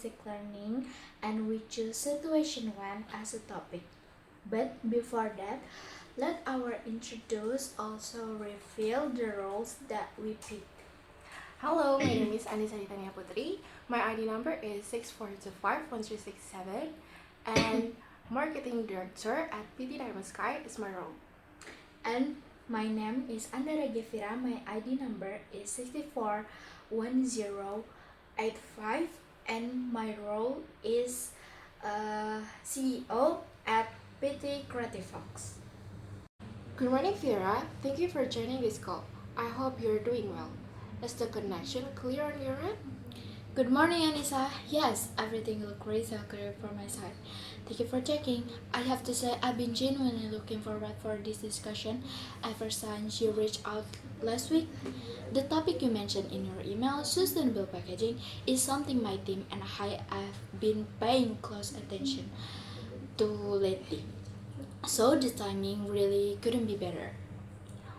basic learning, and we choose situation 1 as a topic. But before that, let our introduce also reveal the roles that we pick. Hello, my name is Anisah Ditania Putri. My ID number is 64251367, and Marketing Director at PT Diamond Sky is my role. And my name is Andara Ghefira. My ID number is 641085, and my role is CEO at PT Creativox. Good morning, Vera. Thank you for joining this call. I hope you're doing well. Is the connection clear on your end? Good morning, Anisah. Yes, everything looks great so clear from my side. Thank you for checking. I have to say, I've been genuinely looking forward for this discussion ever since you reached out last week. The topic you mentioned in your email, sustainable packaging, is something my team and I have been paying close attention to lately. So the timing really couldn't be better.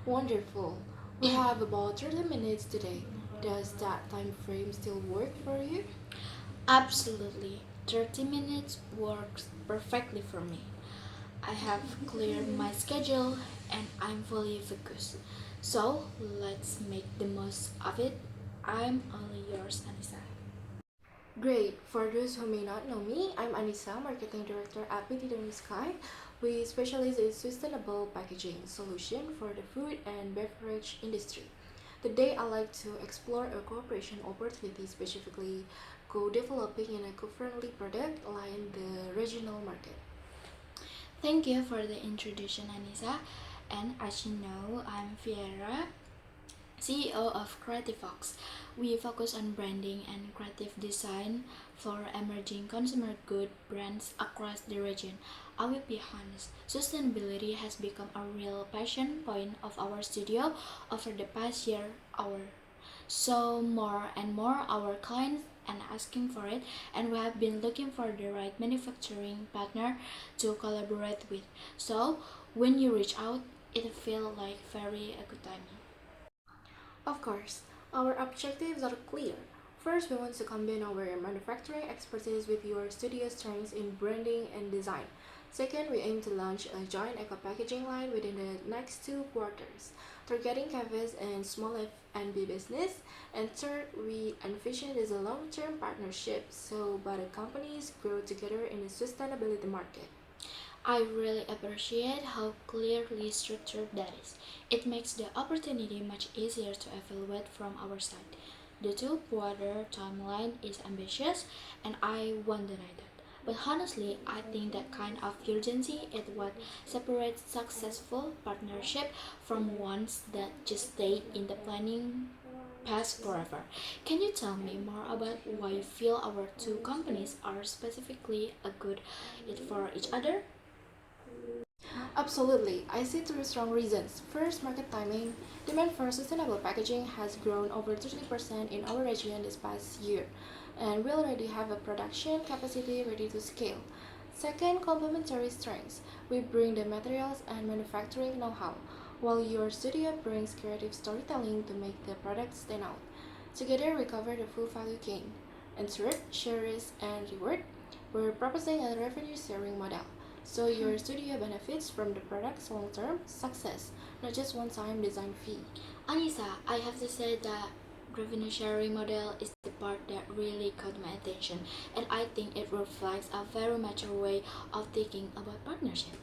Wonderful. We have about 30 minutes today. Does that time frame still work for you? Absolutely. 30 minutes works perfectly for me. I have cleared my schedule and I'm fully focused. So let's make the most of it. I'm only yours, Anisah. Great. For those who may not know me, I'm Anisah, Marketing Director at PT Diamond Sky. We specialize in sustainable packaging solution for the food and beverage industry. Today, I'd like to explore a cooperation opportunity, specifically co-developing an eco-friendly product line the regional market. Thank you for the introduction, Anisah. And as you know, I'm Viera, CEO of Creativox. We focus on branding and creative design for emerging consumer good brands across the region. I will be honest, sustainability has become a real passion point of our studio over the past year. So more and more our clients and asking for it, and we have been looking for the right manufacturing partner to collaborate with. So when you reach out, it feels like very a good timing. Of course, our objectives are clear. First, we want to combine our manufacturing expertise with your studio's strengths in branding and design. Second, we aim to launch a joint eco-packaging line within the next 2 quarters, targeting cafes and small F&B business. And third, we envision this a long-term partnership so both companies grow together in the sustainability market. I really appreciate how clearly structured that is. It makes the opportunity much easier to evaluate from our side. The 2 quarter timeline is ambitious, and I won't deny that. But honestly, I think that kind of urgency is what separates successful partnership from ones that just stay in the planning phase forever. Can you tell me more about why you feel our two companies are specifically a good fit for each other? Absolutely. I see 3 strong reasons. First, market timing. Demand for sustainable packaging has grown over 30% in our region this past year, and we already have a production capacity ready to scale. Second, complementary strengths. We bring the materials and manufacturing know how, while your studio brings creative storytelling to make the product stand out. Together, we cover the full value chain. And third, share risk and reward. We're proposing a revenue sharing model. So your studio benefits from the product's long-term success, not just one-time design fee. Anissa, I have to say that revenue sharing model is the part that really caught my attention, and I think it reflects a very mature way of thinking about partnership.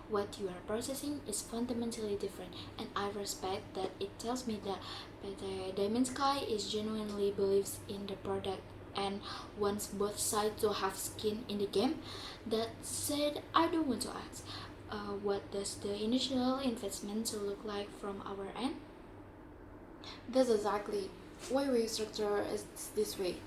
What you are processing is fundamentally different, and I respect that. It tells me that PT Diamond Sky is genuinely believes in the product and wants both sides to have skin in the game. That said, I do want to ask, what does the initial investment to look like from our end? That's exactly why we structure it this way.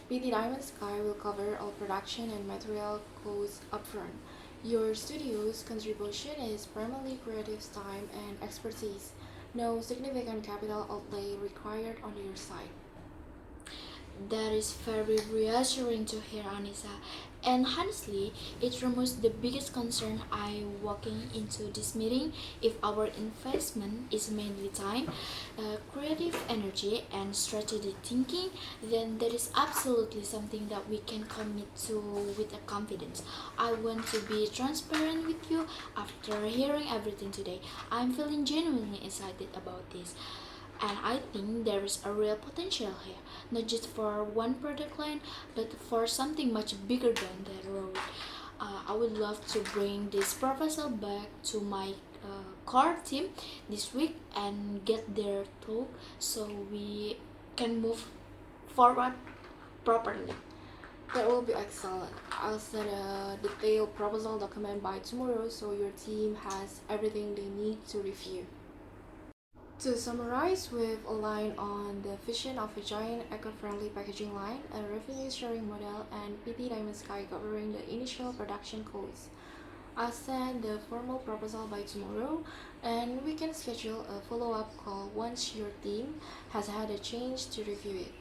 PT Diamond Sky will cover all production and material costs upfront. Your studio's contribution is primarily creative time and expertise. No significant capital outlay required on your side. That is very reassuring to hear, Anissa. And honestly, it removes the biggest concern I walking into this meeting. If our investment is mainly time, creative energy, and strategic thinking, then there is absolutely something that we can commit to with a confidence. I want to be transparent with you after hearing everything today. I'm feeling genuinely excited about this. And I think there is a real potential here, not just for one product line, but for something much bigger down the road. I would love to bring this proposal back to my core team this week and get their thought so we can move forward properly. That will be excellent. I'll send a detailed proposal document by tomorrow so your team has everything they need to review. To summarize, we've aligned on the vision of a giant eco-friendly packaging line, a revenue sharing model, and PT Diamond Sky covering the initial production costs. I'll send the formal proposal by tomorrow, and we can schedule a follow-up call once your team has had a chance to review it.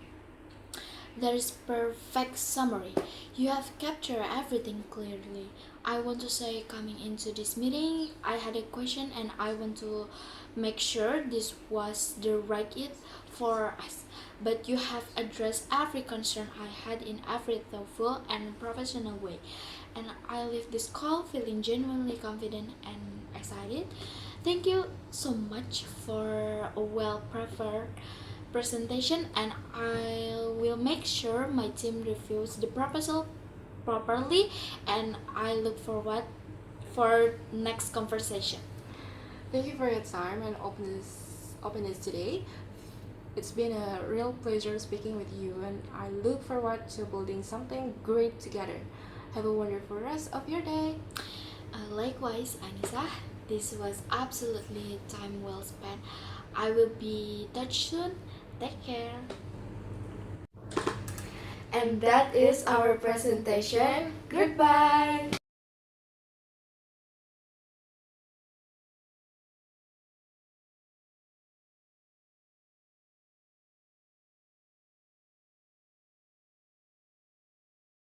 That is perfect summary. You have captured everything clearly. I want to say coming into this meeting, I had a question and I want to make sure this was the right it for us. But you have addressed every concern I had in every thoughtful and professional way. And I leave this call feeling genuinely confident and excited. Thank you so much for a well prepared presentation, and I will make sure my team reviews the proposal properly, and I look forward for next conversation. Thank you for your time and openness today. It's been a real pleasure speaking with you, and I look forward to building something great together. Have a wonderful rest of your day. Likewise, Anisah, this was absolutely time well spent. I will be touch soon. Take care. And that is our presentation. Goodbye.